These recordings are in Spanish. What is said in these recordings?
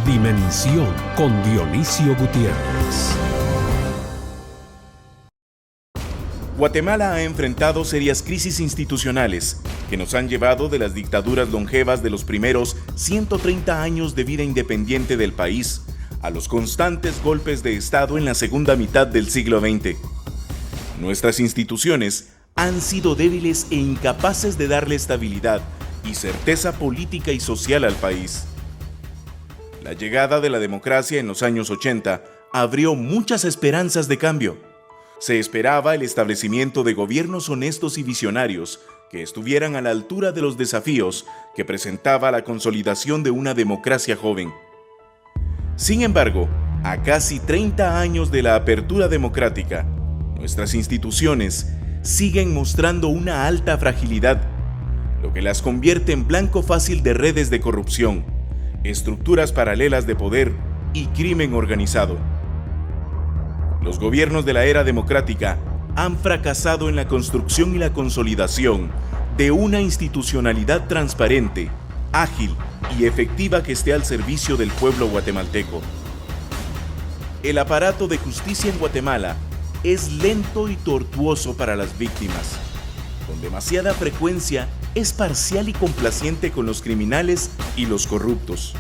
Dimensión con Dionisio Gutiérrez. Guatemala ha enfrentado serias crisis institucionales que nos han llevado de las dictaduras longevas de los primeros 130 años de vida independiente del país a los constantes golpes de Estado en la segunda mitad del siglo XX. Nuestras instituciones han sido débiles e incapaces de darle estabilidad y certeza política y social al país. La llegada de la democracia en los años 80 abrió muchas esperanzas de cambio. Se esperaba el establecimiento de gobiernos honestos y visionarios que estuvieran a la altura de los desafíos que presentaba la consolidación de una democracia joven. Sin embargo, a casi 30 años de la apertura democrática, nuestras instituciones siguen mostrando una alta fragilidad, lo que las convierte en blanco fácil de redes de corrupción, estructuras paralelas de poder y crimen organizado. Los gobiernos de la era democrática han fracasado en la construcción y la consolidación de una institucionalidad transparente, ágil y efectiva que esté al servicio del pueblo guatemalteco. El aparato de justicia en Guatemala es lento y tortuoso para las víctimas. Con demasiada frecuencia es parcial y complaciente con los criminales y los corruptos.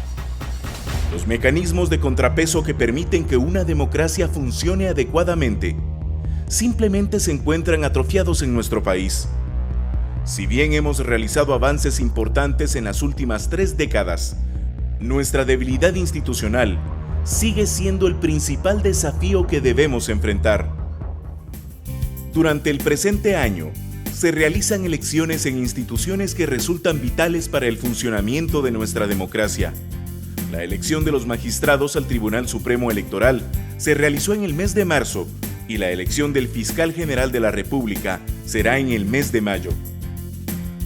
Los mecanismos de contrapeso que permiten que una democracia funcione adecuadamente simplemente se encuentran atrofiados en nuestro país. Si bien hemos realizado avances importantes en las últimas 3 décadas, nuestra debilidad institucional sigue siendo el principal desafío que debemos enfrentar. Durante el presente año, se realizan elecciones en instituciones que resultan vitales para el funcionamiento de nuestra democracia. La elección de los magistrados al Tribunal Supremo Electoral se realizó en el mes de marzo y la elección del Fiscal General de la República será en el mes de mayo.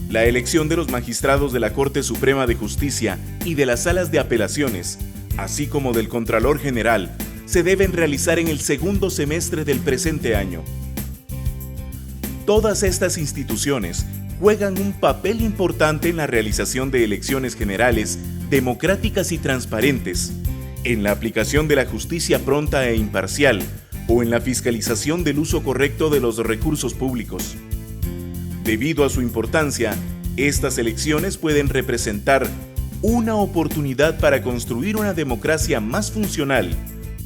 La elección de los magistrados de la Corte Suprema de Justicia y de las salas de apelaciones, así como del Contralor General, se deben realizar en el segundo semestre del presente año. Todas estas instituciones juegan un papel importante en la realización de elecciones generales democráticas y transparentes, en la aplicación de la justicia pronta e imparcial o en la fiscalización del uso correcto de los recursos públicos. Debido a su importancia, estas elecciones pueden representar una oportunidad para construir una democracia más funcional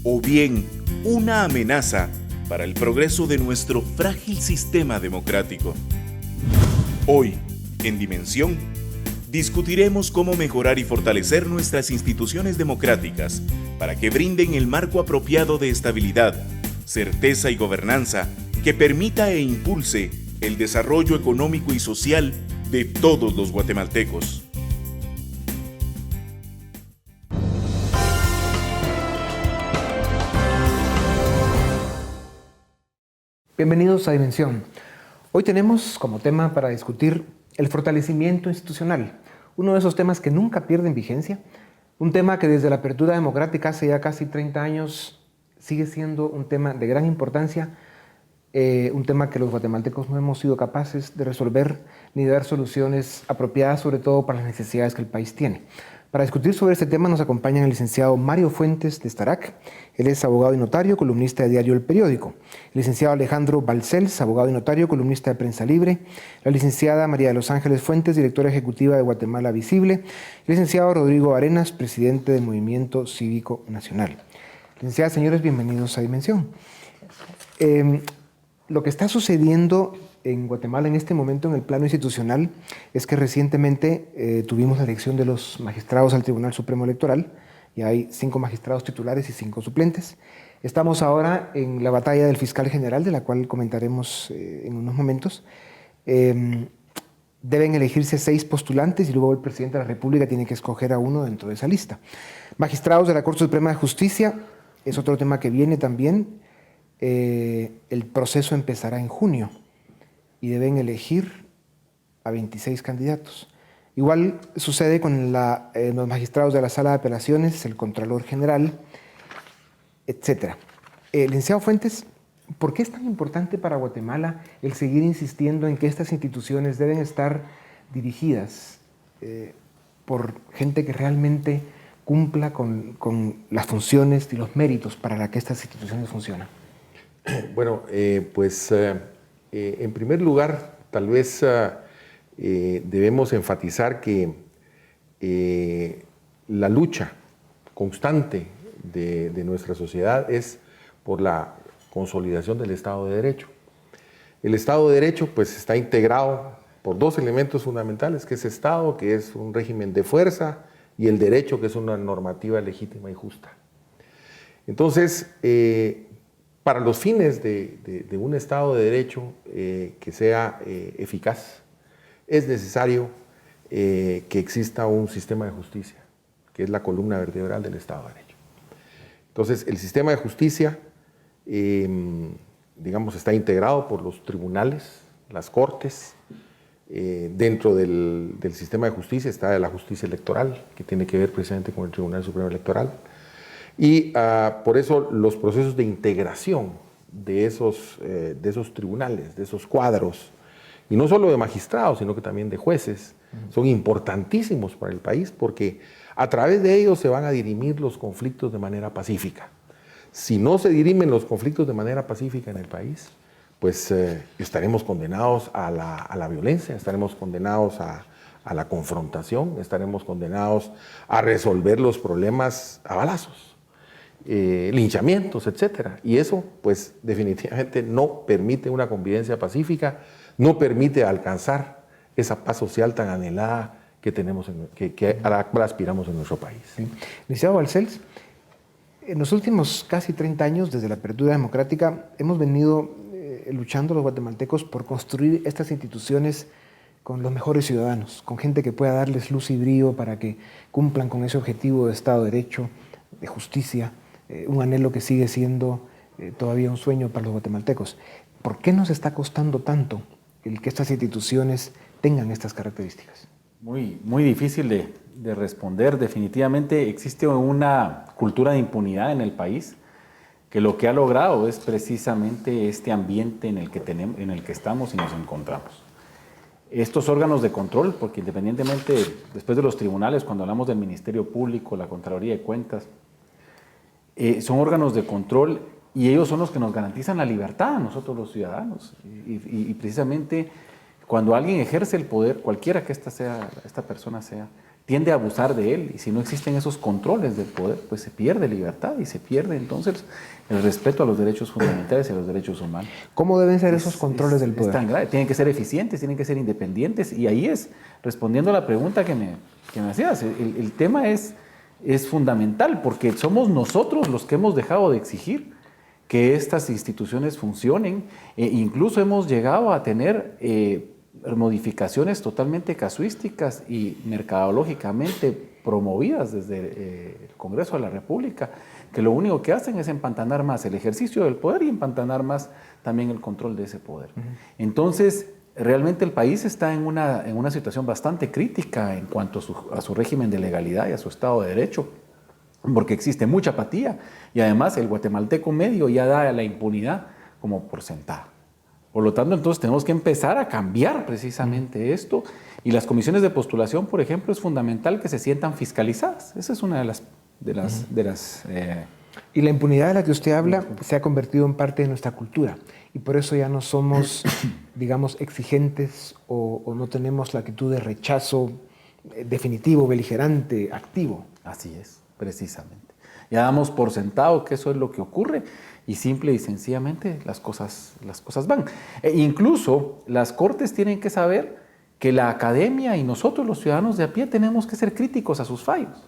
o bien una amenaza para el progreso de nuestro frágil sistema democrático. Hoy, en Dimensión, discutiremos cómo mejorar y fortalecer nuestras instituciones democráticas para que brinden el marco apropiado de estabilidad, certeza y gobernanza que permita e impulse el desarrollo económico y social de todos los guatemaltecos. Bienvenidos a Dimensión. Hoy tenemos como tema para discutir el fortalecimiento institucional, uno de esos temas que nunca pierden vigencia, un tema que desde la apertura democrática hace ya casi 30 años sigue siendo un tema de gran importancia, un tema que los guatemaltecos no hemos sido capaces de resolver ni de dar soluciones apropiadas, sobre todo para las necesidades que el país tiene. Para discutir sobre este tema nos acompaña el licenciado Mario Fuentes de Starac. Él es abogado y notario, columnista de diario El Periódico. El licenciado Alejandro Balcells, abogado y notario, columnista de Prensa Libre. La licenciada María de los Ángeles Fuentes, directora ejecutiva de Guatemala Visible. El licenciado Rodrigo Arenas, presidente del Movimiento Cívico Nacional. Licenciadas, señores, bienvenidos a Dimensión. Lo que está sucediendo en Guatemala en este momento en el plano institucional es que recientemente tuvimos la elección de los magistrados al Tribunal Supremo Electoral y hay 5 magistrados titulares y 5 suplentes. Estamos ahora en la batalla del fiscal general, de la cual comentaremos en unos momentos. Deben elegirse 6 postulantes y luego el presidente de la República tiene que escoger a uno dentro de esa lista. Magistrados de la Corte Suprema de Justicia es otro tema que viene también. El proceso empezará en junio y deben elegir a 26 candidatos. Igual sucede con los magistrados de la Sala de Apelaciones, el Contralor General, etc. Licenciado Fuentes, ¿por qué es tan importante para Guatemala el seguir insistiendo en que estas instituciones deben estar dirigidas por gente que realmente cumpla con las funciones y los méritos para la que estas instituciones funcionan? Bueno, en primer lugar, tal vez debemos enfatizar que la lucha constante de nuestra sociedad es por la consolidación del Estado de Derecho. El Estado de Derecho pues, está integrado por dos elementos fundamentales, que es Estado, que es un régimen de fuerza, y el derecho, que es una normativa legítima y justa. Entonces, para los fines de un Estado de Derecho que sea eficaz, es necesario que exista un sistema de justicia, que es la columna vertebral del Estado de Derecho. Entonces, el sistema de justicia, digamos, está integrado por los tribunales, las cortes. Dentro del sistema de justicia está la justicia electoral, que tiene que ver precisamente con el Tribunal Supremo Electoral. Y por eso los procesos de integración de esos tribunales, de esos cuadros, y no solo de magistrados, sino que también de jueces, son importantísimos para el país, porque a través de ellos se van a dirimir los conflictos de manera pacífica. Si no se dirimen los conflictos de manera pacífica en el país, pues estaremos condenados a la violencia, estaremos condenados a la confrontación, estaremos condenados a resolver los problemas a balazos, linchamientos, etc. Y eso, pues, definitivamente no permite una convivencia pacífica, no permite alcanzar esa paz social tan anhelada que tenemos, a la cual aspiramos en nuestro país. Sí. Licenciado Balcells, en los últimos casi 30 años, desde la apertura democrática, hemos venido luchando los guatemaltecos por construir estas instituciones con los mejores ciudadanos, con gente que pueda darles luz y brío para que cumplan con ese objetivo de Estado de Derecho, de justicia, un anhelo que sigue siendo todavía un sueño para los guatemaltecos. ¿Por qué nos está costando tanto el que estas instituciones tengan estas características? Muy difícil de responder. Definitivamente existe una cultura de impunidad en el país que lo que ha logrado es precisamente este ambiente en el que estamos y nos encontramos. Estos órganos de control, porque independientemente, después de los tribunales, cuando hablamos del Ministerio Público, la Contraloría de Cuentas, son órganos de control y ellos son los que nos garantizan la libertad a nosotros los ciudadanos. Y precisamente cuando alguien ejerce el poder, cualquiera que esta persona sea, tiende a abusar de él, y si no existen esos controles del poder, pues se pierde libertad y se pierde entonces el respeto a los derechos fundamentales y a los derechos humanos. ¿Cómo deben ser esos controles del poder? Es tan grave, tienen que ser eficientes, tienen que ser independientes, y ahí es, respondiendo a la pregunta que me hacías, el tema es fundamental, porque somos nosotros los que hemos dejado de exigir que estas instituciones funcionen, incluso hemos llegado a tener modificaciones totalmente casuísticas y mercadológicamente promovidas desde el Congreso de la República, que lo único que hacen es empantanar más el ejercicio del poder y empantanar más también el control de ese poder. Entonces, realmente el país está en una situación bastante crítica en cuanto a su régimen de legalidad y a su Estado de Derecho, porque existe mucha apatía y además el guatemalteco medio ya da la impunidad como por sentada. Por lo tanto, entonces tenemos que empezar a cambiar precisamente esto, y las comisiones de postulación, por ejemplo, es fundamental que se sientan fiscalizadas. Esa es una de las Y la impunidad de la que usted habla se ha convertido en parte de nuestra cultura, y por eso ya no somos, digamos, exigentes o no tenemos la actitud de rechazo definitivo, beligerante, activo. Así es, precisamente. Ya damos por sentado que eso es lo que ocurre, y simple y sencillamente las cosas van. Incluso las cortes tienen que saber que la academia y nosotros los ciudadanos de a pie tenemos que ser críticos a sus fallos.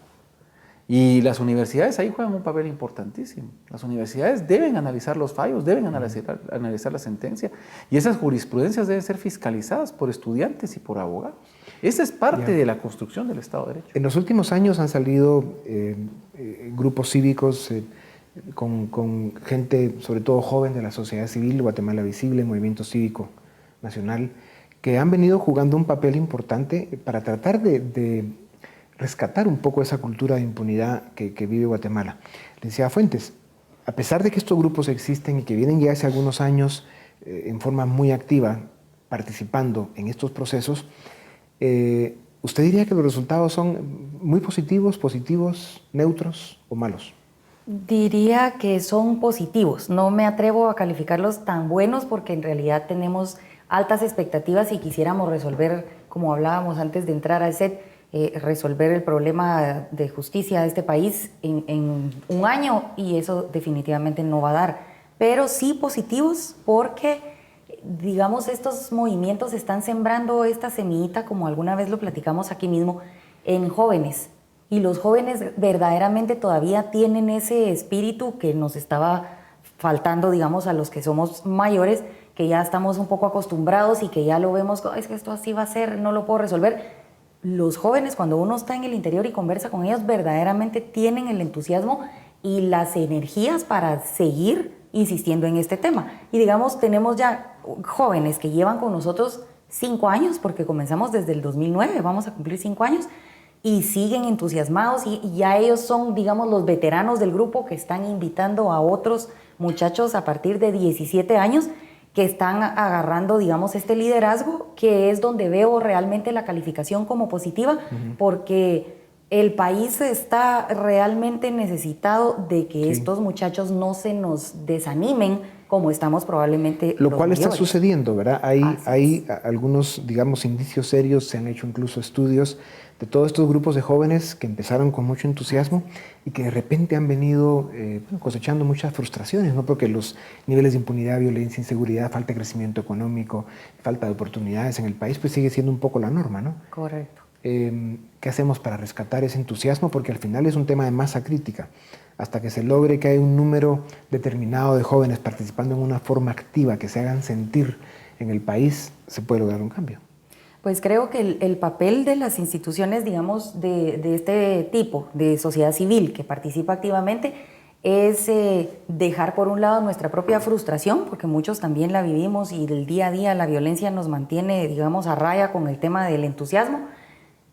Y las universidades ahí juegan un papel importantísimo. Las universidades deben analizar los fallos, deben analizar la sentencia, y esas jurisprudencias deben ser fiscalizadas por estudiantes y por abogados. Esa es parte de la construcción del Estado de Derecho. En los últimos años han salido grupos cívicos con gente, sobre todo joven, de la sociedad civil, Guatemala Visible, Movimiento Cívico Nacional, que han venido jugando un papel importante para tratar de rescatar un poco esa cultura de impunidad que vive Guatemala. Licenciada Fuentes, a pesar de que estos grupos existen y que vienen ya hace algunos años en forma muy activa participando en estos procesos, ¿Usted diría que los resultados son muy positivos, neutros o malos? Diría que son positivos. No me atrevo a calificarlos tan buenos porque en realidad tenemos altas expectativas y quisiéramos resolver, como hablábamos antes de entrar al set, resolver el problema de justicia de este país en un año, y eso definitivamente no va a dar. Pero sí positivos porque, digamos, estos movimientos están sembrando esta semillita, como alguna vez lo platicamos aquí mismo, en jóvenes. Y los jóvenes verdaderamente todavía tienen ese espíritu que nos estaba faltando, digamos, a los que somos mayores, que ya estamos un poco acostumbrados y que ya lo vemos, es que esto así va a ser, no lo puedo resolver. Los jóvenes, cuando uno está en el interior y conversa con ellos, verdaderamente tienen el entusiasmo y las energías para seguir insistiendo en este tema. Y digamos, tenemos ya jóvenes que llevan con nosotros 5 años, porque comenzamos desde el 2009, vamos a cumplir 5 años, y siguen entusiasmados y ya ellos son, digamos, los veteranos del grupo que están invitando a otros muchachos a partir de 17 años que están agarrando, digamos, este liderazgo, que es donde veo realmente la calificación como positiva, porque el país está realmente necesitado de que estos muchachos no se nos desanimen como estamos probablemente Lo cual está mayores. sucediendo, ¿verdad? Hay algunos, digamos, indicios serios, se han hecho incluso estudios de todos estos grupos de jóvenes que empezaron con mucho entusiasmo y que de repente han venido cosechando muchas frustraciones, ¿no? Porque los niveles de impunidad, violencia, inseguridad, falta de crecimiento económico, falta de oportunidades en el país, pues sigue siendo un poco la norma, ¿no? Correcto. ¿Qué hacemos para rescatar ese entusiasmo? Porque al final es un tema de masa crítica. Hasta que se logre que haya un número determinado de jóvenes participando en una forma activa, que se hagan sentir en el país, se puede lograr un cambio. Pues creo que el papel de las instituciones, digamos, de este tipo, de sociedad civil que participa activamente, es dejar por un lado nuestra propia frustración, porque muchos también la vivimos y del día a día la violencia nos mantiene, digamos, a raya con el tema del entusiasmo,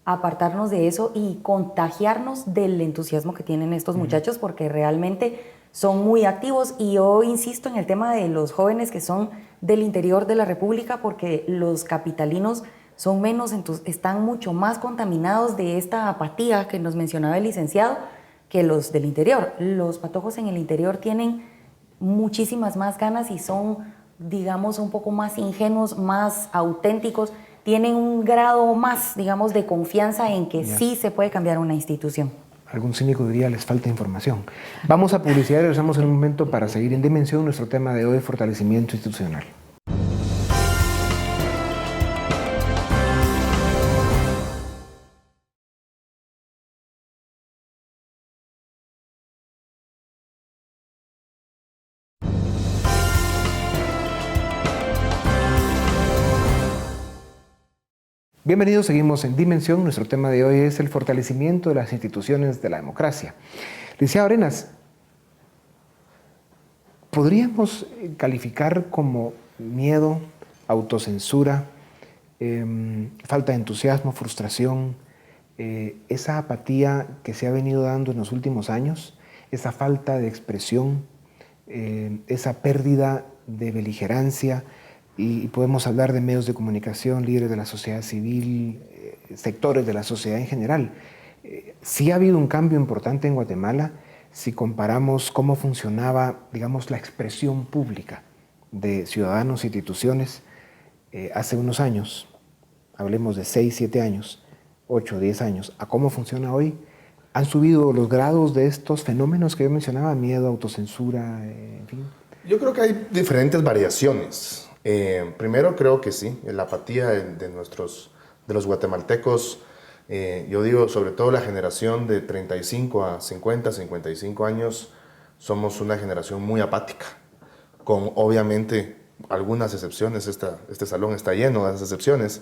apartarnos de eso y contagiarnos del entusiasmo que tienen estos muchachos, porque realmente son muy activos. Y yo insisto en el tema de los jóvenes que son del interior de la República, porque los capitalinos son menos, están mucho más contaminados de esta apatía que nos mencionaba el licenciado que los del interior. Los patojos en el interior tienen muchísimas más ganas y son, digamos, un poco más ingenuos, más auténticos, tienen un grado más, digamos, de confianza en que sí se puede cambiar una institución. Algún cínico diría, les falta información. Vamos a publicidad y regresamos en un momento para seguir en Dimensión, nuestro tema de hoy, fortalecimiento institucional. Bienvenidos, seguimos en Dimensión. Nuestro tema de hoy es el fortalecimiento de las instituciones de la democracia. Licenciado Arenas, ¿podríamos calificar como miedo, autocensura, falta de entusiasmo, frustración, esa apatía que se ha venido dando en los últimos años, esa falta de expresión, esa pérdida de beligerancia? Y podemos hablar de medios de comunicación, líderes de la sociedad civil, sectores de la sociedad en general. Sí ha habido un cambio importante en Guatemala si comparamos cómo funcionaba, digamos, la expresión pública de ciudadanos e instituciones hace unos años, hablemos de 6, 7 años, 8, 10 años, a cómo funciona hoy. ¿Han subido los grados de estos fenómenos que yo mencionaba, miedo, autocensura, en fin? Yo creo que hay diferentes variaciones. Primero creo que sí, la apatía de los guatemaltecos, yo digo sobre todo la generación de 35 a 50, 55 años, somos una generación muy apática, con obviamente algunas excepciones, este salón está lleno de esas excepciones,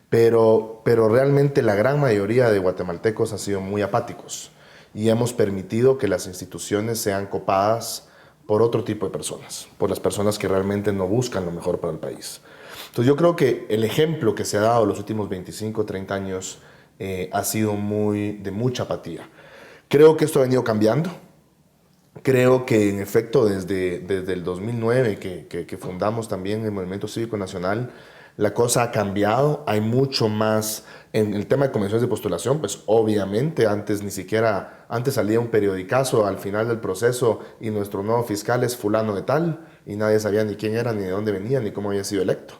pero realmente la gran mayoría de guatemaltecos han sido muy apáticos y hemos permitido que las instituciones sean copadas por otro tipo de personas, por las personas que realmente no buscan lo mejor para el país. Entonces yo creo que el ejemplo que se ha dado los últimos 25, 30 años ha sido de mucha apatía. Creo que esto ha venido cambiando. Creo que en efecto desde el 2009 que fundamos también el Movimiento Cívico Nacional, La cosa ha cambiado, hay mucho más. En el tema de comisiones de postulación, pues obviamente antes salía un periodicazo al final del proceso y nuestro nuevo fiscal es fulano de tal y nadie sabía ni quién era, ni de dónde venía, ni cómo había sido electo.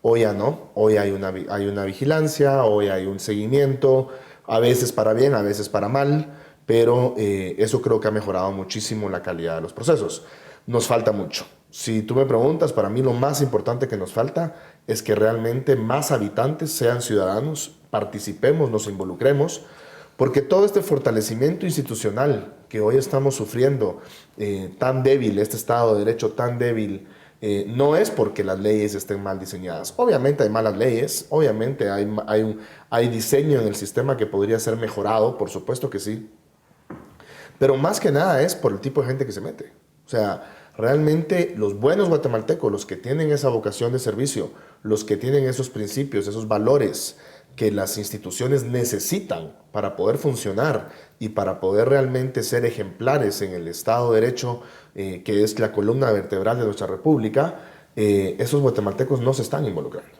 Hoy ya no, hoy hay una vigilancia, hoy hay un seguimiento, a veces para bien, a veces para mal, pero eso creo que ha mejorado muchísimo la calidad de los procesos. Nos falta mucho. Si tú me preguntas, para mí lo más importante que nos falta es que realmente más habitantes sean ciudadanos, participemos, nos involucremos, porque todo este fortalecimiento institucional que hoy estamos sufriendo, tan débil, este Estado de Derecho tan débil, no es porque las leyes estén mal diseñadas. Obviamente hay malas leyes, obviamente hay diseño en el sistema que podría ser mejorado, por supuesto que sí, pero más que nada es por el tipo de gente que se mete. O sea, realmente los buenos guatemaltecos, los que tienen esa vocación de servicio, los que tienen esos principios, esos valores que las instituciones necesitan para poder funcionar y para poder realmente ser ejemplares en el Estado de Derecho, que es la columna vertebral de nuestra república, esos guatemaltecos no se están involucrando.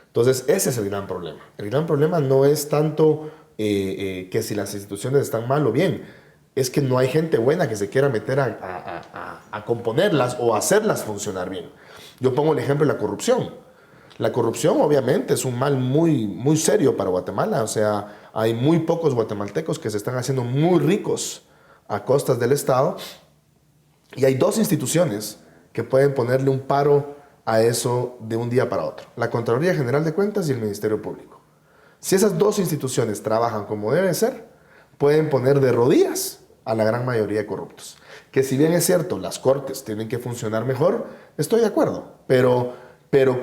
Entonces, ese es el gran problema. El gran problema no es tanto que si las instituciones están mal o bien, es que no hay gente buena que se quiera meter a componerlas o hacerlas funcionar bien. Yo pongo el ejemplo de la corrupción. La corrupción obviamente es un mal muy, muy serio para Guatemala. O sea, hay muy pocos guatemaltecos que se están haciendo muy ricos a costas del Estado. Y hay dos instituciones que pueden ponerle un paro a eso de un día para otro. La Contraloría General de Cuentas y el Ministerio Público. Si esas dos instituciones trabajan como debe ser, pueden poner de rodillas a la gran mayoría de corruptos. Que si bien es cierto, las cortes tienen que funcionar mejor, estoy de acuerdo, pero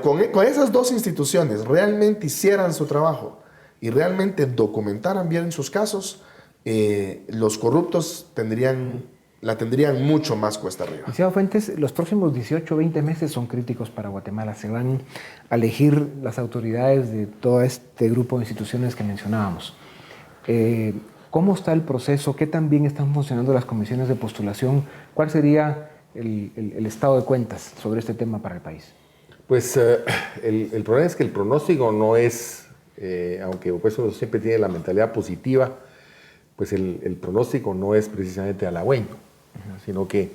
con esas dos instituciones realmente hicieran su trabajo y realmente documentaran bien sus casos, los corruptos la tendrían mucho más cuesta arriba. Licenciado Fuentes, los próximos 18 o 20 meses son críticos para Guatemala. Se van a elegir las autoridades de todo este grupo de instituciones que mencionábamos. ¿Cómo está el proceso? ¿Qué tan bien están funcionando las comisiones de postulación? ¿Cuál sería el estado de cuentas sobre este tema para el país? Pues el problema es que el pronóstico no es, aunque pues uno siempre tiene la mentalidad positiva, pues el pronóstico no es precisamente halagüeño, sino que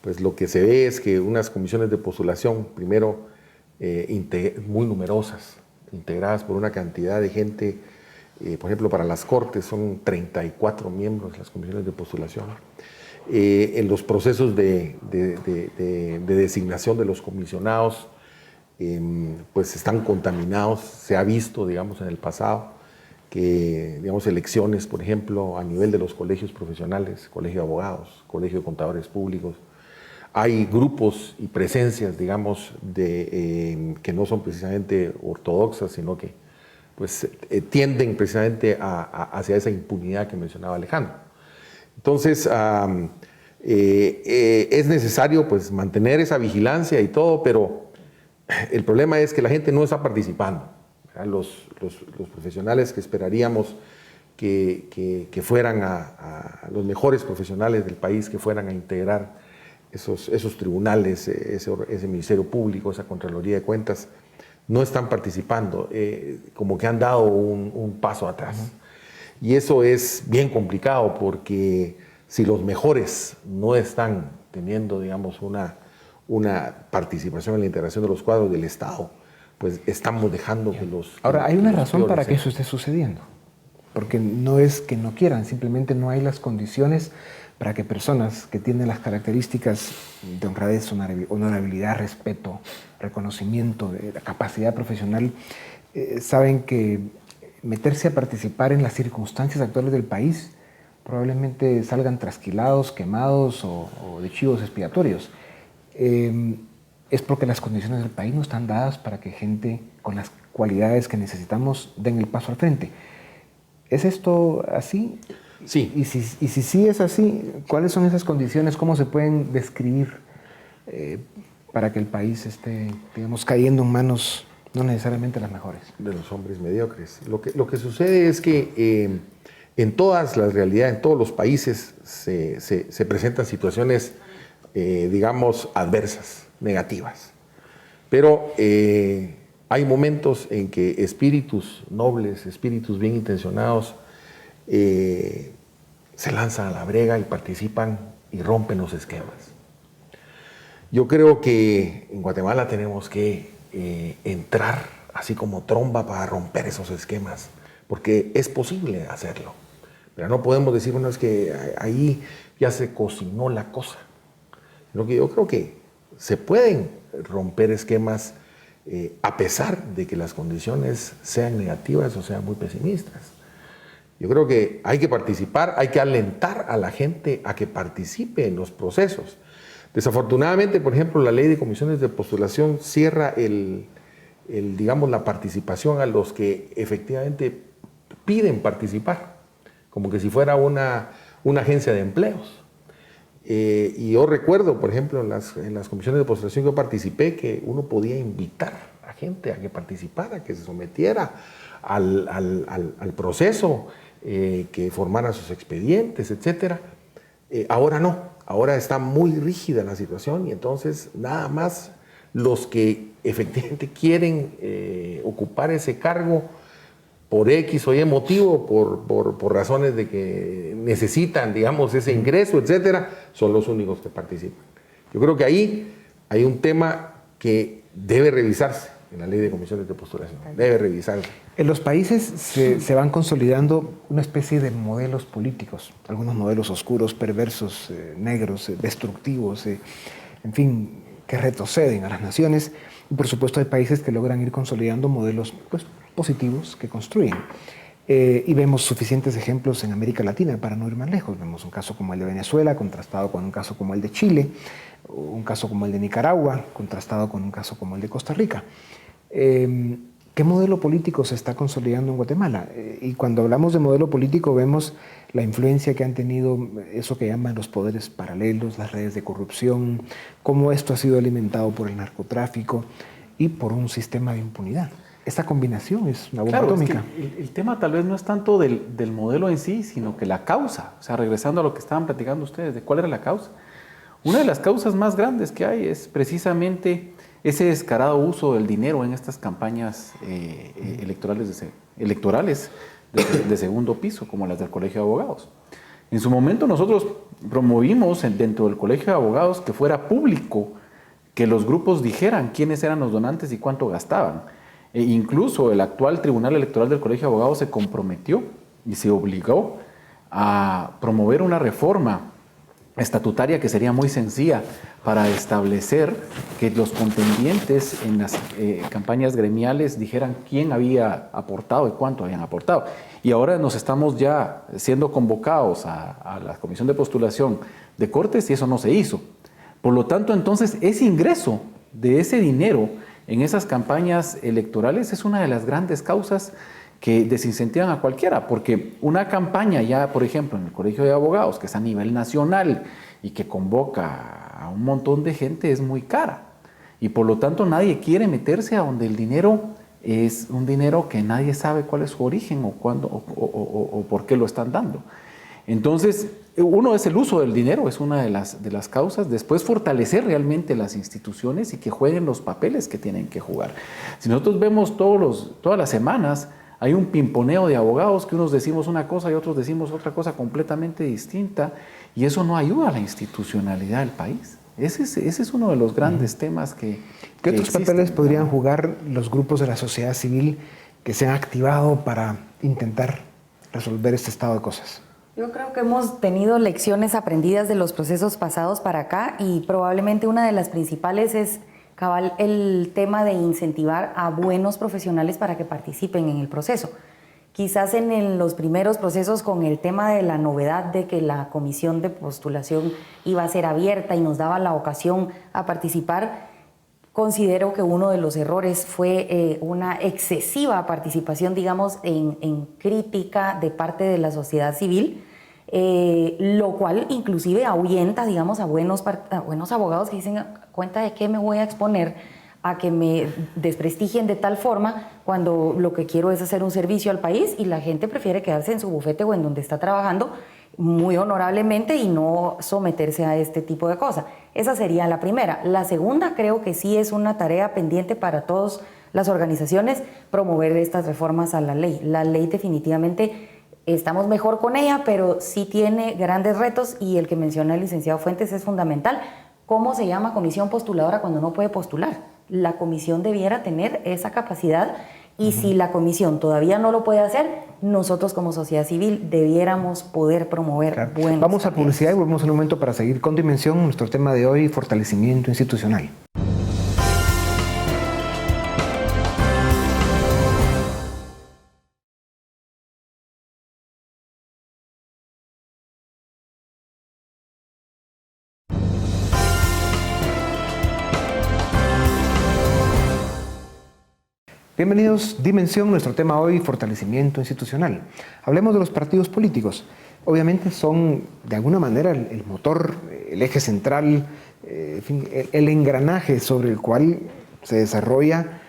pues lo que se ve es que unas comisiones de postulación, primero muy numerosas, integradas por una cantidad de gente. Por ejemplo, para las Cortes son 34 miembros las comisiones de postulación. En los procesos de designación de los comisionados, pues están contaminados. Se ha visto, digamos, en el pasado que, digamos, elecciones, por ejemplo, a nivel de los colegios profesionales, colegio de abogados, colegio de contadores públicos, hay grupos y presencias, digamos, que no son precisamente ortodoxas, sino que pues tienden precisamente hacia esa impunidad que mencionaba Alejandro. Entonces, es necesario pues mantener esa vigilancia y todo, pero el problema es que la gente no está participando. Los profesionales que esperaríamos que fueran los mejores profesionales del país, que fueran a integrar esos tribunales, ese Ministerio Público, esa Contraloría de Cuentas, no están participando, como que han dado un paso atrás. Y eso es bien complicado porque si los mejores no están teniendo, digamos, una participación en la integración de los cuadros del Estado, pues estamos dejando que los... Ahora, hay una razón para que eso esté sucediendo, porque no es que no quieran, simplemente no hay las condiciones para que personas que tienen las características de honradez, honorabilidad, respeto, reconocimiento, de la capacidad profesional, saben que meterse a participar en las circunstancias actuales del país probablemente salgan trasquilados, quemados o de chivos expiatorios. Es porque las condiciones del país no están dadas para que gente con las cualidades que necesitamos den el paso al frente. ¿Es esto así? Sí. Y si sí es así, ¿cuáles son esas condiciones? ¿Cómo se pueden describir para que el país esté, digamos, cayendo en manos no necesariamente las mejores? De los hombres mediocres. Lo que sucede es que en todas las realidades, en todos los países, se presentan situaciones, digamos, adversas, negativas. Pero hay momentos en que espíritus nobles, espíritus bien intencionados, se lanzan a la brega y participan y rompen los esquemas. Yo creo que en Guatemala tenemos que entrar así como tromba para romper esos esquemas, porque es posible hacerlo. Pero no podemos decir, bueno, es que ahí ya se cocinó la cosa. Lo que yo creo que se pueden romper esquemas a pesar de que las condiciones sean negativas o sean muy pesimistas. Yo creo que hay que participar, hay que alentar a la gente a que participe en los procesos. Desafortunadamente, por ejemplo, la ley de comisiones de postulación cierra digamos, la participación a los que efectivamente piden participar, como que si fuera una agencia de empleos. Y yo recuerdo, por ejemplo, en las comisiones de postulación que yo participé, que uno podía invitar a gente a que participara, que se sometiera al proceso, que formara sus expedientes, etc. Ahora no, ahora está muy rígida la situación y entonces nada más los que efectivamente quieren ocupar ese cargo por X o Y motivo, por razones de que necesitan, digamos, ese ingreso, etcétera, son los únicos que participan. Yo creo que ahí hay un tema que debe revisarse en la ley de comisiones de postulación, debe revisarse. En los países se van consolidando una especie de modelos políticos, algunos modelos oscuros, perversos, negros, destructivos, en fin, que retroceden a las naciones. Y por supuesto hay países que logran ir consolidando modelos pues, positivos que construyen. Y vemos suficientes ejemplos en América Latina, para no ir más lejos. Vemos un caso como el de Venezuela, contrastado con un caso como el de Chile, un caso como el de Nicaragua, contrastado con un caso como el de Costa Rica. ¿Qué modelo político se está consolidando en Guatemala? Y cuando hablamos de modelo político vemos la influencia que han tenido eso que llaman los poderes paralelos, las redes de corrupción, cómo esto ha sido alimentado por el narcotráfico y por un sistema de impunidad. Esta combinación es una bomba atómica. Es que el tema tal vez no es tanto del modelo en sí, sino que la causa. O sea, regresando a lo que estaban platicando ustedes, de cuál era la causa. Una de las causas más grandes que hay es precisamente ese descarado uso del dinero en estas campañas electorales de segundo piso, como las del Colegio de Abogados. En su momento nosotros promovimos dentro del Colegio de Abogados que fuera público, que los grupos dijeran quiénes eran los donantes y cuánto gastaban. E incluso el actual Tribunal Electoral del Colegio de Abogados se comprometió y se obligó a promover una reforma estatutaria que sería muy sencilla para establecer que los contendientes en las campañas gremiales dijeran quién había aportado y cuánto habían aportado. Y ahora nos estamos ya siendo convocados a la comisión de postulación de Cortes y eso no se hizo. Por lo tanto, entonces, ese ingreso de ese dinero en esas campañas electorales es una de las grandes causas que desincentivan a cualquiera, porque una campaña ya, por ejemplo, en el Colegio de Abogados, que es a nivel nacional y que convoca a un montón de gente, es muy cara. Y por lo tanto nadie quiere meterse a donde el dinero es un dinero que nadie sabe cuál es su origen o cuándo o por qué lo están dando. Entonces, uno es el uso del dinero, es una de las causas. Después, fortalecer realmente las instituciones y que jueguen los papeles que tienen que jugar. Si nosotros vemos todas las semanas, hay un pimponeo de abogados que unos decimos una cosa y otros decimos otra cosa completamente distinta, y eso no ayuda a la institucionalidad del país. Ese es uno de los grandes temas que ¿Qué otros papeles podrían jugar los grupos de la sociedad civil que se han activado para intentar resolver este estado de cosas? Yo creo que hemos tenido lecciones aprendidas de los procesos pasados para acá, y probablemente una de las principales es cabal el tema de incentivar a buenos profesionales para que participen en el proceso. Quizás en los primeros procesos, con el tema de la novedad de que la comisión de postulación iba a ser abierta y nos daba la ocasión a participar, considero que uno de los errores fue una excesiva participación, digamos, en crítica de parte de la sociedad civil, lo cual inclusive ahuyenta, digamos, a buenos abogados que dicen, cuenta de qué me voy a exponer a que me desprestigien de tal forma cuando lo que quiero es hacer un servicio al país, y la gente prefiere quedarse en su bufete o en donde está trabajando muy honorablemente y no someterse a este tipo de cosas. Esa sería la primera. La segunda, creo que sí es una tarea pendiente para todas las organizaciones promover estas reformas a la ley. La ley definitivamente estamos mejor con ella, pero sí tiene grandes retos y el que menciona el licenciado Fuentes es fundamental. ¿Cómo se llama comisión postuladora cuando no puede postular? La comisión debiera tener esa capacidad y si la comisión todavía no lo puede hacer, nosotros como sociedad civil debiéramos poder promover buenos. Vamos a publicidad y volvemos en un momento para seguir con Dimensión, nuestro tema de hoy, fortalecimiento institucional. Bienvenidos, Dimensión, nuestro tema hoy, fortalecimiento institucional. Hablemos de los partidos políticos. Obviamente son, de alguna manera, el motor, el eje central, en fin, el engranaje sobre el cual se desarrolla,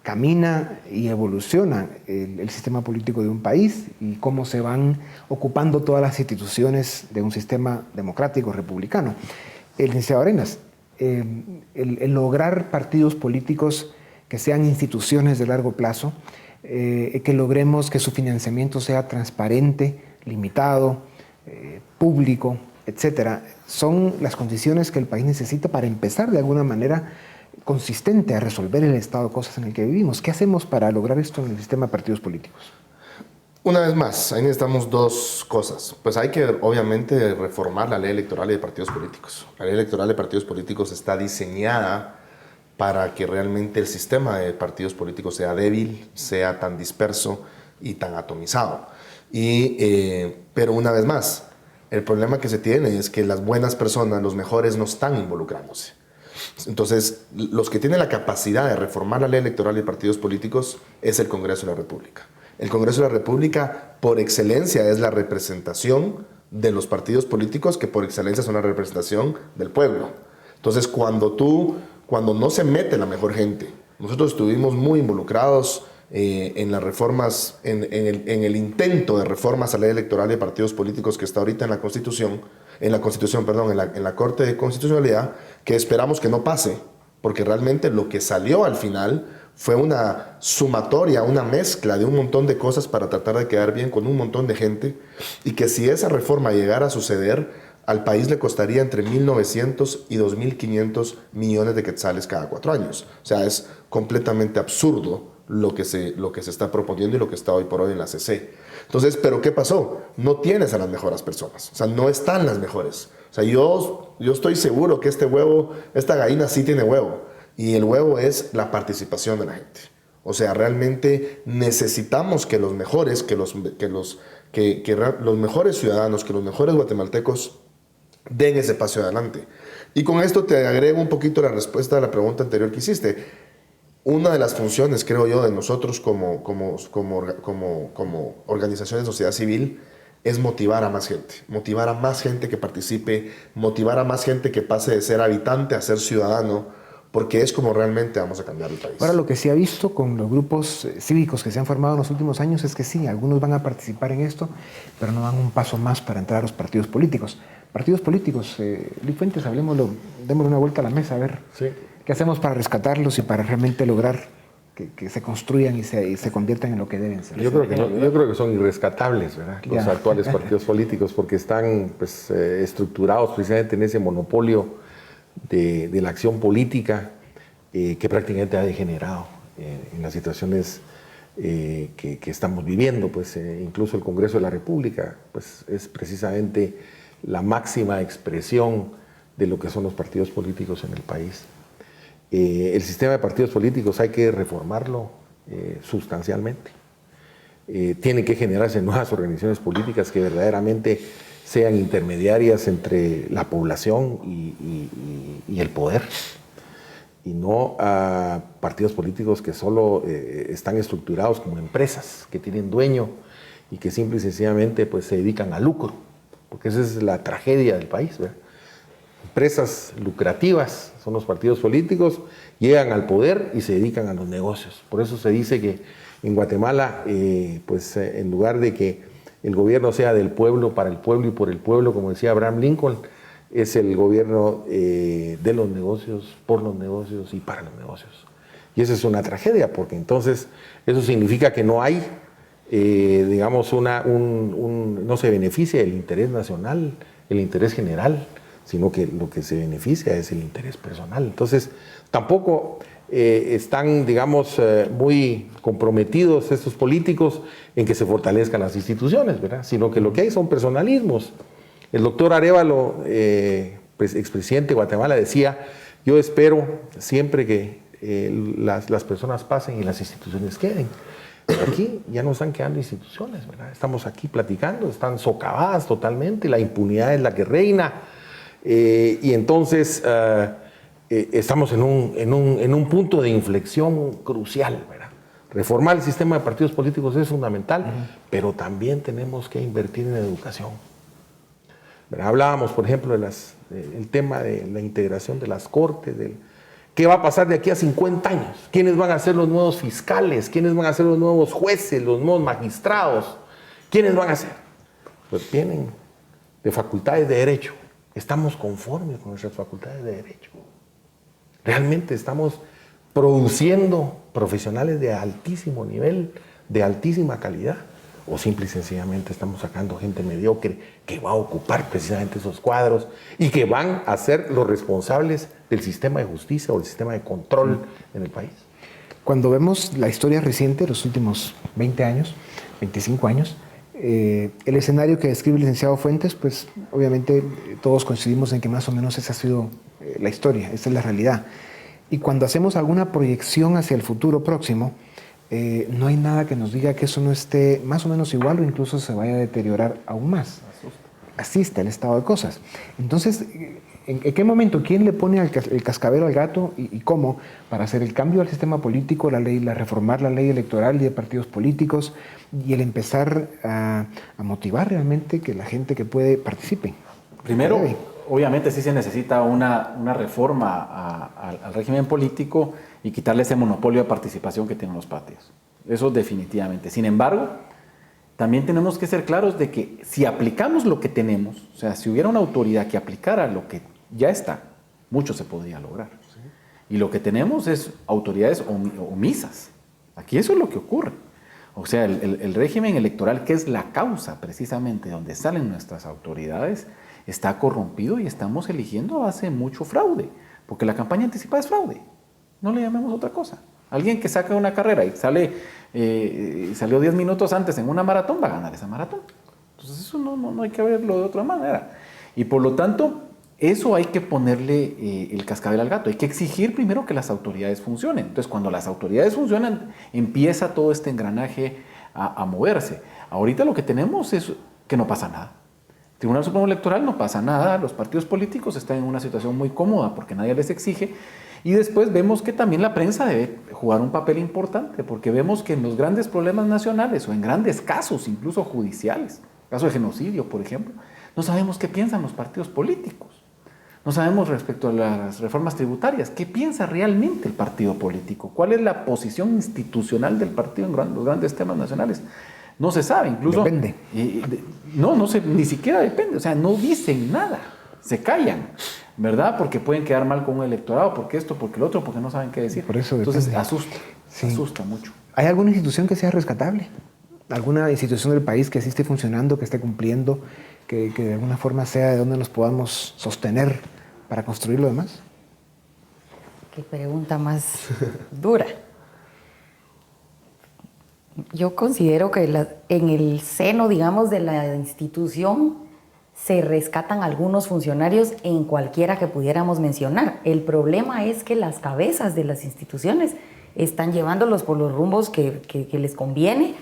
camina y evoluciona el sistema político de un país y cómo se van ocupando todas las instituciones de un sistema democrático, republicano. El licenciado Arenas, el lograr partidos políticos que sean instituciones de largo plazo, que logremos que su financiamiento sea transparente, limitado, público, etcétera, son las condiciones que el país necesita para empezar de alguna manera consistente a resolver el estado de cosas en el que vivimos. ¿Qué hacemos para lograr esto en el sistema de partidos políticos? Una vez más, ahí necesitamos dos cosas. Pues hay que, obviamente, reformar la ley electoral y de partidos políticos. La ley electoral de partidos políticos está diseñada para que realmente el sistema de partidos políticos sea débil, sea tan disperso y tan atomizado. Pero una vez más, el problema que se tiene es que las buenas personas, los mejores, no están involucrándose. Entonces, los que tienen la capacidad de reformar la ley electoral y partidos políticos es el Congreso de la República. El Congreso de la República, por excelencia, es la representación de los partidos políticos, que por excelencia son la representación del pueblo. Entonces, cuando no se mete la mejor gente, nosotros estuvimos muy involucrados en las reformas, en el intento de reformas a la ley electoral de partidos políticos que está ahorita en la Corte de Constitucionalidad, que esperamos que no pase, porque realmente lo que salió al final fue una sumatoria, una mezcla de un montón de cosas para tratar de quedar bien con un montón de gente, y que si esa reforma llegara a suceder, al país le costaría entre 1.900 y 2.500 millones de quetzales cada 4 años. O sea, es completamente absurdo lo que se está proponiendo y lo que está hoy por hoy en la CC. Entonces, ¿pero qué pasó? No tienes a las mejores personas. O sea, no están las mejores. O sea, yo estoy seguro que esta gallina sí tiene huevo. Y el huevo es la participación de la gente. O sea, realmente necesitamos que los mejores, los mejores ciudadanos, que los mejores guatemaltecos den ese paso adelante. Y con esto te agrego un poquito la respuesta a la pregunta anterior que hiciste. Una de las funciones, creo yo, de nosotros como organizaciones de sociedad civil es motivar a más gente que participe, motivar a más gente que pase de ser habitante a ser ciudadano, porque es como realmente vamos a cambiar el país. Ahora, lo que se ha visto con los grupos cívicos que se han formado en los últimos años es que sí, algunos van a participar en esto, pero no dan un paso más para entrar a los partidos políticos. Partidos políticos, Luis Fuentes, hablemoslo, démosle una vuelta a la mesa, a ver qué hacemos para rescatarlos y para realmente lograr que se construyan y se conviertan en lo que deben ser. Yo creo que son irrescatables, ¿verdad? Los actuales partidos políticos, porque están estructurados precisamente en ese monopolio de la acción política que prácticamente ha degenerado en las situaciones que estamos viviendo. Pues incluso el Congreso de la República pues, es precisamente la máxima expresión de lo que son los partidos políticos en el país. El sistema de partidos políticos hay que reformarlo sustancialmente. Tienen que generarse nuevas organizaciones políticas que verdaderamente sean intermediarias entre la población y el poder, y no a partidos políticos que solo están estructurados como empresas, que tienen dueño y que simple y sencillamente pues, se dedican al lucro, porque esa es la tragedia del país, ¿verdad? Empresas lucrativas son los partidos políticos, llegan al poder y se dedican a los negocios. Por eso se dice que en Guatemala, en lugar de que el gobierno sea del pueblo, para el pueblo y por el pueblo, como decía Abraham Lincoln, es el gobierno de los negocios, por los negocios y para los negocios. Y esa es una tragedia, porque entonces eso significa que no hay, digamos, no se beneficia el interés nacional, el interés general, sino que lo que se beneficia es el interés personal. Entonces, tampoco están, digamos, muy comprometidos estos políticos en que se fortalezcan las instituciones, ¿verdad? Sino que lo que hay son personalismos. El doctor Arévalo, expresidente de Guatemala, decía: yo espero siempre que las personas pasen y las instituciones queden. Pero aquí ya no están quedando instituciones, ¿verdad? Estamos aquí platicando, están socavadas totalmente, la impunidad es la que reina, y entonces estamos en un punto de inflexión crucial, ¿verdad? Reformar el sistema de partidos políticos es fundamental, pero también tenemos que invertir en educación. ¿Verdad? Hablábamos, por ejemplo, del tema de la integración de las cortes, ¿qué va a pasar de aquí a 50 años? ¿Quiénes van a ser los nuevos fiscales? ¿Quiénes van a ser los nuevos jueces, los nuevos magistrados? ¿Quiénes van a ser? Pues vienen de facultades de Derecho. Estamos conformes con nuestras facultades de Derecho. Realmente estamos produciendo profesionales de altísimo nivel, de altísima calidad, o simple y sencillamente estamos sacando gente mediocre que va a ocupar precisamente esos cuadros y que van a ser los responsables del sistema de justicia o el sistema de control en el país. Cuando vemos la historia reciente, los últimos 20 años, 25 años, el escenario que describe el licenciado Fuentes, pues obviamente todos coincidimos en que más o menos esa ha sido la historia, esa es la realidad. Y cuando hacemos alguna proyección hacia el futuro próximo, no hay nada que nos diga que eso no esté más o menos igual o incluso se vaya a deteriorar aún más. Así está el estado de cosas. Entonces, ¿en qué momento? ¿Quién le pone el cascabel al gato y cómo para hacer el cambio al sistema político, reformar la ley electoral y de partidos políticos y el empezar a motivar realmente que la gente que puede participe? Primero, obviamente sí se necesita una reforma al régimen político y quitarle ese monopolio de participación que tienen los partidos. Eso definitivamente. Sin embargo, también tenemos que ser claros de que si aplicamos lo que tenemos, o sea, si hubiera una autoridad que aplicara lo que ya está, mucho se podría lograr. ¿Sí? Y lo que tenemos es autoridades omisas. Aquí eso es lo que ocurre. O sea, el régimen electoral, que es la causa precisamente donde salen nuestras autoridades, está corrompido y estamos eligiendo a base de mucho fraude, porque la campaña anticipada es fraude. No le llamemos otra cosa. Alguien que saca una carrera y salió 10 minutos antes en una maratón va a ganar esa maratón. Entonces eso no hay que verlo de otra manera. Y por lo tanto, eso hay que ponerle el cascabel al gato. Hay que exigir primero que las autoridades funcionen. Entonces cuando las autoridades funcionan, empieza todo este engranaje a moverse. Ahorita lo que tenemos es que no pasa nada. Tribunal Supremo Electoral no pasa nada, los partidos políticos están en una situación muy cómoda porque nadie les exige, y después vemos que también la prensa debe jugar un papel importante porque vemos que en los grandes problemas nacionales o en grandes casos, incluso judiciales, caso de genocidio, por ejemplo, no sabemos qué piensan los partidos políticos, no sabemos respecto a las reformas tributarias, qué piensa realmente el partido político, cuál es la posición institucional del partido en los grandes temas nacionales. No se sabe, incluso... Depende. No sé, ni siquiera depende. O sea, no dicen nada. Se callan, ¿verdad? Porque pueden quedar mal con un electorado, porque esto, porque lo otro, porque no saben qué decir. Por eso entonces depende. asusta mucho. ¿Hay alguna institución que sea rescatable? ¿Alguna institución del país que sí esté funcionando, que esté cumpliendo, que de alguna forma sea de donde nos podamos sostener para construir lo demás? Qué pregunta más dura. Yo considero que en el seno, digamos, de la institución se rescatan algunos funcionarios en cualquiera que pudiéramos mencionar. El problema es que las cabezas de las instituciones están llevándolos por los rumbos que les conviene,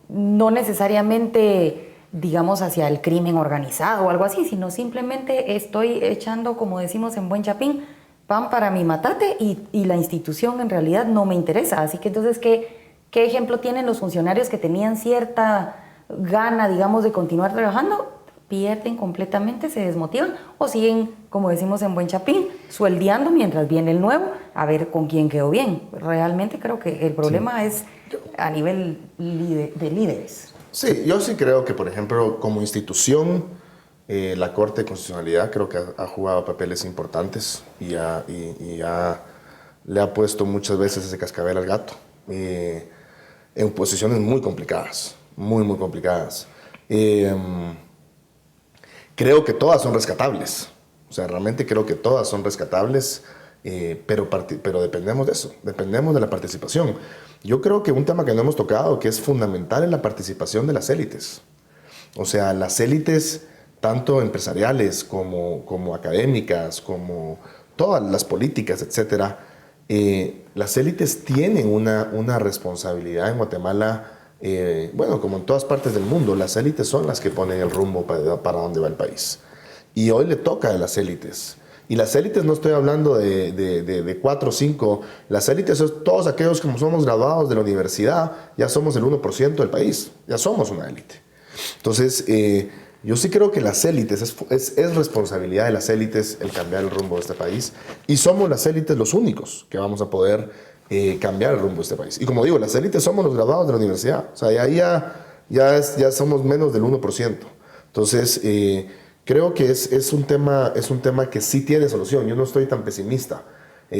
no necesariamente, digamos, hacia el crimen organizado o algo así, sino simplemente estoy echando, como decimos en buen chapín, pan para mi matate y la institución en realidad no me interesa. Así que entonces, ¿qué ejemplo tienen los funcionarios que tenían cierta gana, digamos, de continuar trabajando? Pierden completamente, se desmotivan o siguen, como decimos en buen chapín, sueldeando mientras viene el nuevo, a ver con quién quedó bien. Realmente creo que el problema es a nivel de líderes. Sí, yo sí creo que, por ejemplo, como institución, la Corte de Constitucionalidad creo que ha jugado papeles importantes y le ha puesto muchas veces ese cascabel al gato en posiciones muy complicadas, muy complicadas. Creo que todas son rescatables, o sea, realmente creo que todas son rescatables, pero dependemos de eso, dependemos de la participación. Yo creo que un tema que no hemos tocado, que es fundamental, es la participación de las élites. O sea, las élites, tanto empresariales como académicas, como todas las políticas, etcétera, las élites tienen una responsabilidad en Guatemala. Bueno, como en todas partes del mundo, las élites son las que ponen el rumbo para dónde va el país. Y hoy le toca a las élites. Y las élites, no estoy hablando de 4 o 5, las élites son todos aquellos que, como somos graduados de la universidad, ya somos el 1% del país, ya somos una élite. Entonces, yo sí creo que las élites, es responsabilidad de las élites el cambiar el rumbo de este país, y somos las élites los únicos que vamos a poder cambiar el rumbo de este país. Y como digo, las élites somos los graduados de la universidad, o sea, ya somos menos del 1%. Entonces, creo que es un tema que sí tiene solución. Yo no estoy tan pesimista.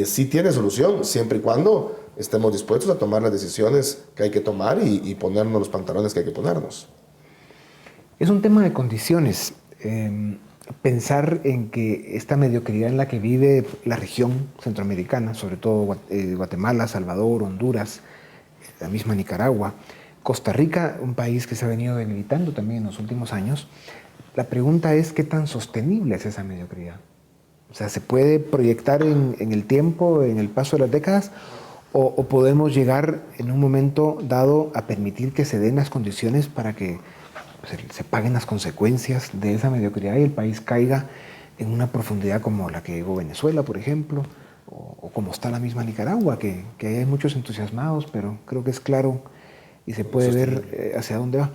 Sí tiene solución, siempre y cuando estemos dispuestos a tomar las decisiones que hay que tomar y ponernos los pantalones que hay que ponernos. Es un tema de condiciones. Pensar en que esta mediocridad en la que vive la región centroamericana, sobre todo Guatemala, Salvador, Honduras, la misma Nicaragua, Costa Rica, un país que se ha venido debilitando también en los últimos años. La pregunta es qué tan sostenible es esa mediocridad. O sea, ¿se puede proyectar en el tiempo, en el paso de las décadas, o podemos llegar en un momento dado a permitir que se den las condiciones para que se paguen las consecuencias de esa mediocridad y el país caiga en una profundidad como la que llegó Venezuela, por ejemplo, o como está la misma Nicaragua, que hay muchos entusiasmados, pero creo que es claro y se puede ver hacia dónde va.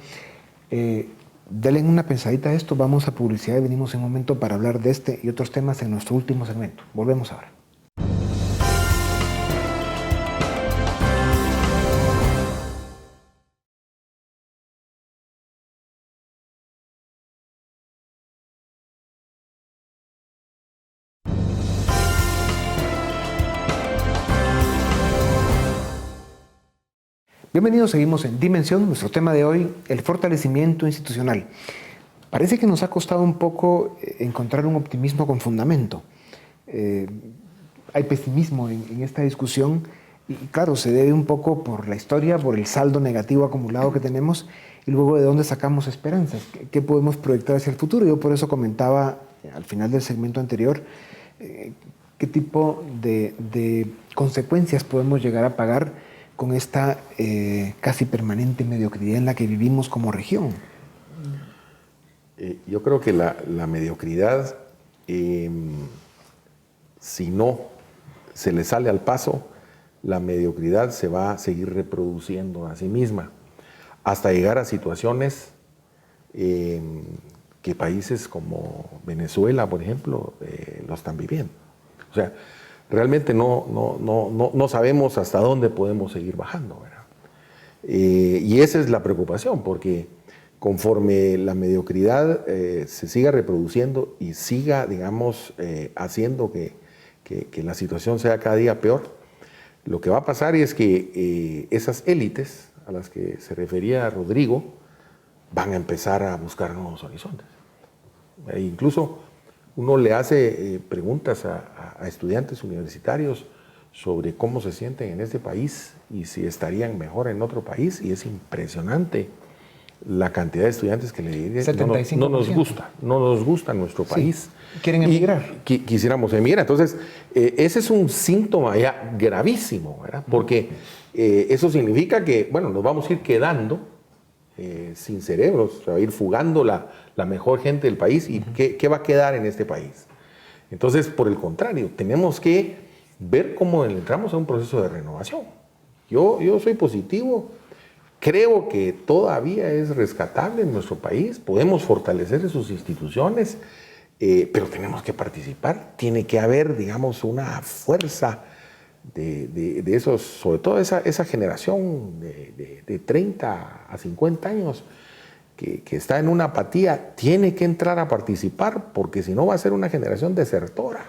Denle una pensadita a esto, vamos a publicidad y venimos en un momento para hablar de este y otros temas en nuestro último segmento. Volvemos ahora. Bienvenidos, seguimos en Dimensión. Nuestro tema de hoy, el fortalecimiento institucional. Parece que nos ha costado un poco encontrar un optimismo con fundamento. Hay pesimismo en esta discusión y claro, se debe un poco por la historia, por el saldo negativo acumulado que tenemos y luego de dónde sacamos esperanzas, qué podemos proyectar hacia el futuro. Yo por eso comentaba al final del segmento anterior qué tipo de consecuencias podemos llegar a pagar con esta casi permanente mediocridad en la que vivimos como región. Yo creo que la mediocridad, si no se le sale al paso, la mediocridad se va a seguir reproduciendo a sí misma, hasta llegar a situaciones que países como Venezuela, por ejemplo, lo están viviendo. O sea, realmente no sabemos hasta dónde podemos seguir bajando, ¿verdad? Y esa es la preocupación, porque conforme la mediocridad se siga reproduciendo y siga, digamos, haciendo que la situación sea cada día peor, lo que va a pasar es que esas élites a las que se refería Rodrigo van a empezar a buscar nuevos horizontes. E incluso uno le hace preguntas a estudiantes universitarios sobre cómo se sienten en este país y si estarían mejor en otro país, y es impresionante la cantidad de estudiantes que le dicen no nos gusta nuestro país. Sí, quieren emigrar. Quisiéramos emigrar. Entonces, ese es un síntoma ya gravísimo, ¿verdad? Porque eso significa que, bueno, nos vamos a ir quedando sin cerebros, se va a ir fugando la mejor gente del país. ¿Y qué va a quedar en este país? Entonces, por el contrario, tenemos que ver cómo entramos a un proceso de renovación. Yo soy positivo, creo que todavía es rescatable en nuestro país, podemos fortalecer sus instituciones, pero tenemos que participar, tiene que haber, digamos, una fuerza de esos, sobre todo esa generación de 30 a 50 años que está en una apatía, tiene que entrar a participar, porque si no va a ser una generación desertora.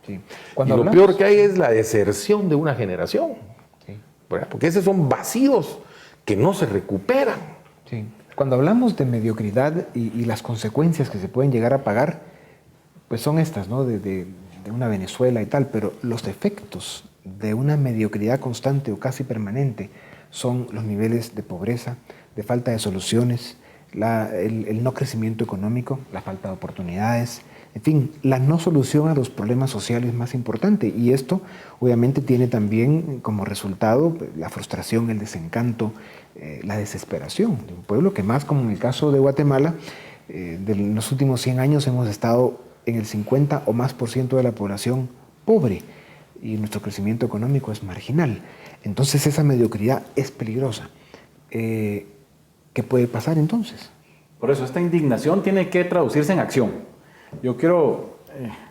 Sí. Y lo peor que hay es la deserción de una generación. Sí. Porque esos son vacíos que no se recuperan. Sí. Cuando hablamos de mediocridad y las consecuencias que se pueden llegar a pagar, pues son estas, ¿no? De una Venezuela y tal, pero los efectos de una mediocridad constante o casi permanente son los niveles de pobreza, de falta de soluciones, el no crecimiento económico, la falta de oportunidades, en fin, la no solución a los problemas sociales más importante. Y esto obviamente tiene también como resultado la frustración, el desencanto, la desesperación de un pueblo que, más como en el caso de Guatemala, de los últimos 100 años hemos estado en el 50 o más % de la población pobre y nuestro crecimiento económico es marginal. Entonces esa mediocridad es peligrosa. ¿Qué puede pasar entonces? Por eso esta indignación tiene que traducirse en acción. Yo quiero,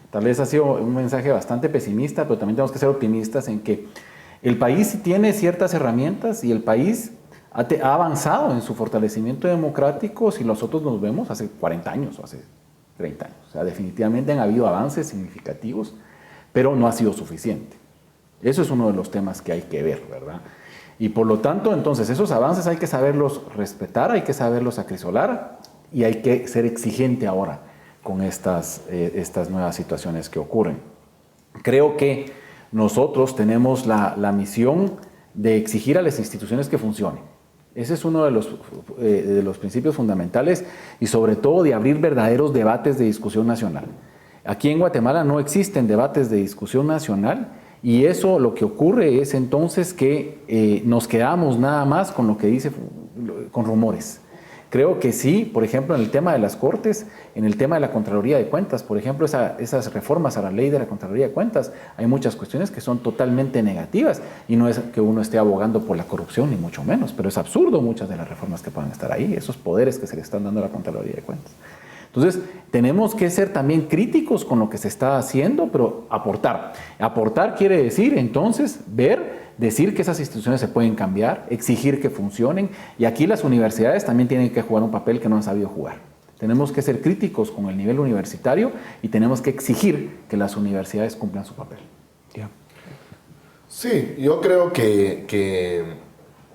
tal vez ha sido un mensaje bastante pesimista, pero también tenemos que ser optimistas en que el país tiene ciertas herramientas y el país ha avanzado en su fortalecimiento democrático si nosotros nos vemos hace 40 años o hace 30 años. O sea, definitivamente han habido avances significativos, pero no ha sido suficiente. Eso es uno de los temas que hay que ver, ¿verdad? Y por lo tanto, entonces, esos avances hay que saberlos respetar, hay que saberlos acrisolar y hay que ser exigente ahora con estas nuevas situaciones que ocurren. Creo que nosotros tenemos la misión de exigir a las instituciones que funcionen. Ese es uno de los principios fundamentales y sobre todo de abrir verdaderos debates de discusión nacional. Aquí en Guatemala no existen debates de discusión nacional y eso lo que ocurre es entonces que nos quedamos nada más con lo que dice, con rumores. Creo que sí, por ejemplo, en el tema de las Cortes, en el tema de la Contraloría de Cuentas, por ejemplo, esas reformas a la ley de la Contraloría de Cuentas, hay muchas cuestiones que son totalmente negativas y no es que uno esté abogando por la corrupción, ni mucho menos, pero es absurdo muchas de las reformas que puedan estar ahí, esos poderes que se le están dando a la Contraloría de Cuentas. Entonces, tenemos que ser también críticos con lo que se está haciendo, pero aportar. Aportar quiere decir, entonces, decir que esas instituciones se pueden cambiar, exigir que funcionen, y aquí las universidades también tienen que jugar un papel que no han sabido jugar. Tenemos que ser críticos con el nivel universitario y tenemos que exigir que las universidades cumplan su papel. Yeah. Sí, yo creo que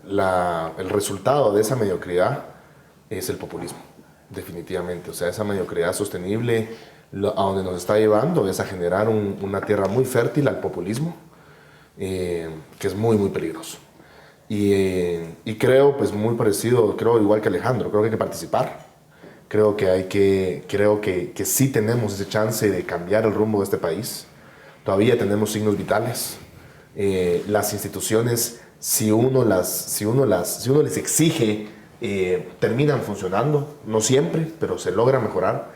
el resultado de esa mediocridad es el populismo, definitivamente. O sea, esa mediocridad sostenible a donde nos está llevando es a generar una tierra muy fértil al populismo, que es muy, muy peligroso. Y creo, pues muy parecido, creo igual que Alejandro, creo que hay que participar. Creo que sí tenemos ese chance de cambiar el rumbo de este país. Todavía tenemos signos vitales. Las instituciones, si uno les exige, terminan funcionando. No siempre, pero se logra mejorar.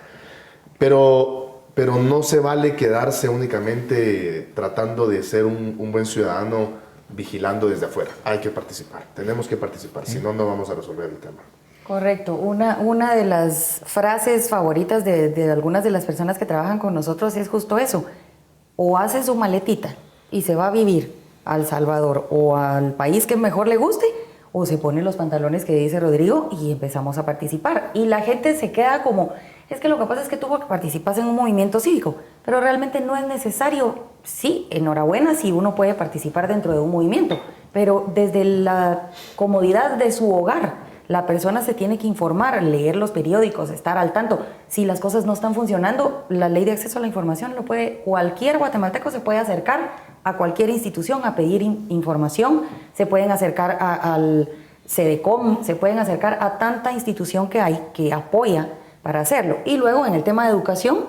Pero no se vale quedarse únicamente tratando de ser un buen ciudadano vigilando desde afuera. Hay que participar, tenemos que participar, si no, no vamos a resolver el tema. Correcto. Una de las frases favoritas de algunas de las personas que trabajan con nosotros es justo eso. O hace su maletita y se va a vivir a El Salvador o al país que mejor le guste, o se pone los pantalones que dice Rodrigo y empezamos a participar. Y la gente se queda como, es que lo que pasa es que tú participas en un movimiento cívico, pero realmente no es necesario. Sí, enhorabuena si uno puede participar dentro de un movimiento, pero desde la comodidad de su hogar, la persona se tiene que informar, leer los periódicos, estar al tanto. Si las cosas no están funcionando, la ley de acceso a la información cualquier guatemalteco se puede acercar a cualquier institución a pedir información, se pueden acercar al CEDECOM, se pueden acercar a tanta institución que hay que apoya para hacerlo. Y luego en el tema de educación,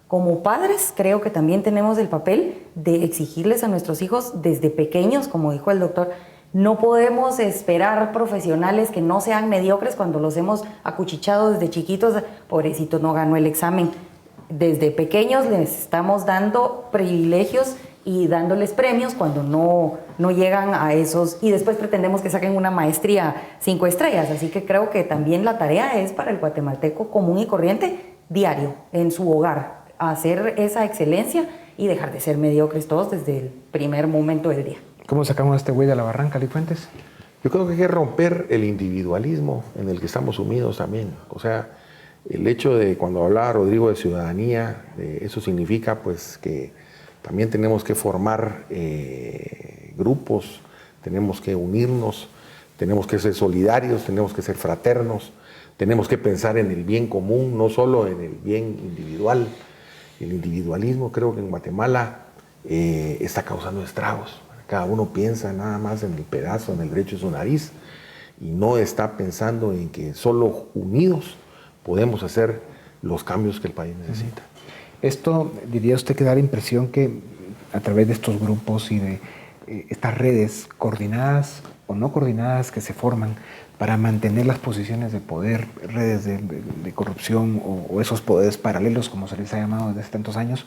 como padres, creo que también tenemos el papel de exigirles a nuestros hijos desde pequeños, como dijo el doctor. No podemos esperar profesionales que no sean mediocres cuando los hemos acuchichado desde chiquitos. Pobrecito, no ganó el examen. Desde pequeños les estamos dando privilegios y dándoles premios cuando no llegan a esos, y después pretendemos que saquen una maestría 5 estrellas. Así que creo que también la tarea es para el guatemalteco común y corriente, diario, en su hogar, hacer esa excelencia y dejar de ser mediocres todos desde el primer momento del día. ¿Cómo sacamos a este güey de la barranca, Lifuentes? Yo creo que hay que romper el individualismo en el que estamos sumidos también. O sea, el hecho de cuando hablaba Rodrigo de ciudadanía, eso significa pues que también tenemos que formar grupos, tenemos que unirnos, tenemos que ser solidarios, tenemos que ser fraternos, tenemos que pensar en el bien común, no solo en el bien individual. El individualismo creo que en Guatemala está causando estragos. Cada uno piensa nada más en el pedazo, en el derecho de su nariz, y no está pensando en que solo unidos podemos hacer los cambios que el país necesita. Esto, diría usted, que da la impresión que a través de estos grupos y de estas redes coordinadas o no coordinadas que se forman para mantener las posiciones de poder, redes de corrupción o esos poderes paralelos, como se les ha llamado desde hace tantos años,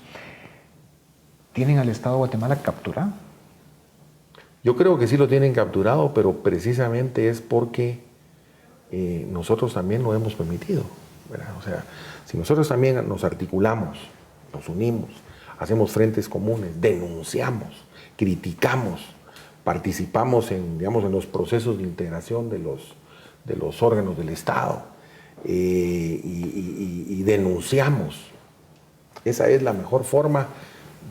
¿tienen al Estado de Guatemala capturado? Yo creo que sí lo tienen capturado, pero precisamente es porque nosotros también lo hemos permitido, ¿verdad? O sea, si nosotros también nos articulamos, nos unimos, hacemos frentes comunes, denunciamos, criticamos, participamos en, digamos, en los procesos de integración de los órganos del Estado y denunciamos. Esa es la mejor forma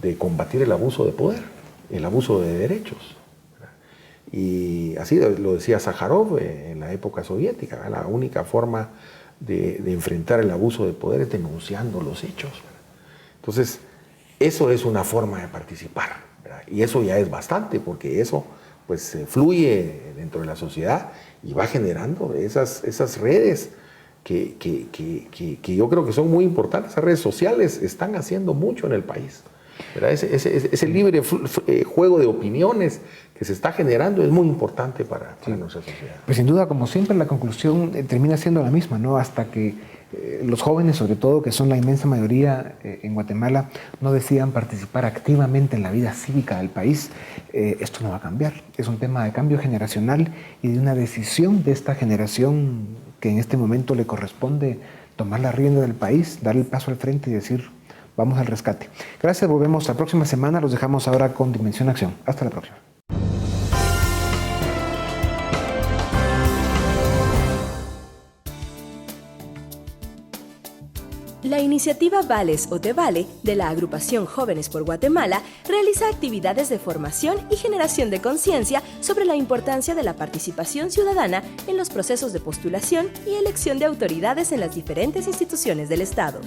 de combatir el abuso de poder, el abuso de derechos. Y así lo decía Sájarov en la época soviética, la única forma de enfrentar el abuso de poder es denunciando los hechos. Entonces, eso es una forma de participar, ¿verdad? Y eso ya es bastante, porque eso pues fluye dentro de la sociedad y va generando esas redes que yo creo que son muy importantes. Esas redes sociales están haciendo mucho en el país, ¿verdad? Ese libre juego de opiniones que se está generando es muy importante para nuestra sociedad. Pues sin duda, como siempre, la conclusión termina siendo la misma, ¿no? Hasta que los jóvenes, sobre todo, que son la inmensa mayoría en Guatemala, no decidan participar activamente en la vida cívica del país, esto no va a cambiar. Es un tema de cambio generacional y de una decisión de esta generación que en este momento le corresponde tomar la rienda del país, dar el paso al frente y decir: vamos al rescate. Gracias, volvemos la próxima semana. Los dejamos ahora con Dimensión Acción. Hasta la próxima. La iniciativa Vales o Te Vale de la agrupación Jóvenes por Guatemala realiza actividades de formación y generación de conciencia sobre la importancia de la participación ciudadana en los procesos de postulación y elección de autoridades en las diferentes instituciones del Estado.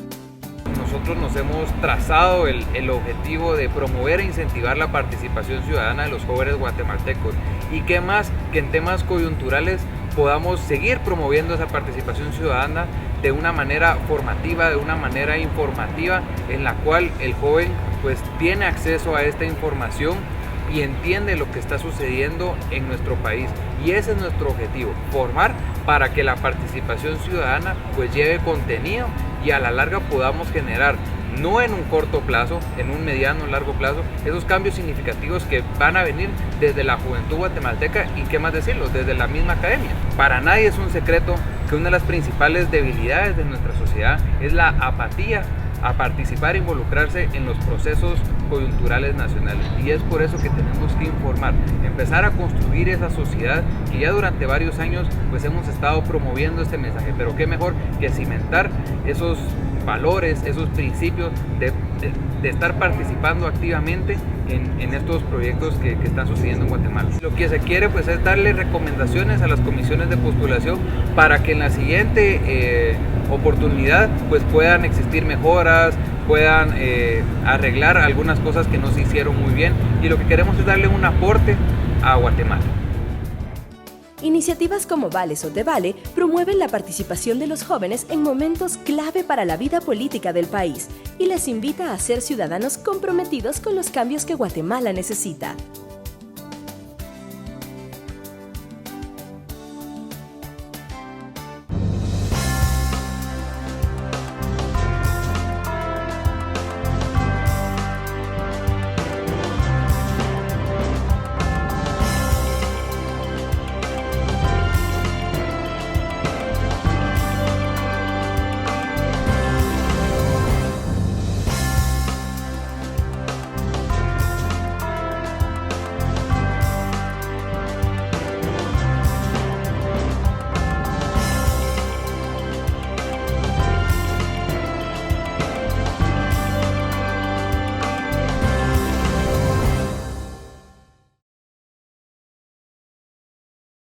Nosotros nos hemos trazado el objetivo de promover e incentivar la participación ciudadana de los jóvenes guatemaltecos, y qué más que en temas coyunturales podamos seguir promoviendo esa participación ciudadana de una manera formativa, de una manera informativa, en la cual el joven pues tiene acceso a esta información y entiende lo que está sucediendo en nuestro país. Y ese es nuestro objetivo, formar para que la participación ciudadana pues lleve contenido y a la larga podamos generar, no en un corto plazo, en un mediano o largo plazo, esos cambios significativos que van a venir desde la juventud guatemalteca y, qué más decirlo, desde la misma academia. Para nadie es un secreto que una de las principales debilidades de nuestra sociedad es la apatía a participar e involucrarse en los procesos coyunturales nacionales, y es por eso que tenemos que informar, empezar a construir esa sociedad que ya durante varios años pues hemos estado promoviendo este mensaje, pero qué mejor que cimentar esos valores, esos principios de estar participando activamente en estos proyectos que están sucediendo en Guatemala. Lo que se quiere pues es darle recomendaciones a las comisiones de postulación para que en la siguiente oportunidad pues puedan existir mejoras, puedan arreglar algunas cosas que no se hicieron muy bien, y lo que queremos es darle un aporte a Guatemala. Iniciativas como Vales o Te Vale promueven la participación de los jóvenes en momentos clave para la vida política del país y les invita a ser ciudadanos comprometidos con los cambios que Guatemala necesita.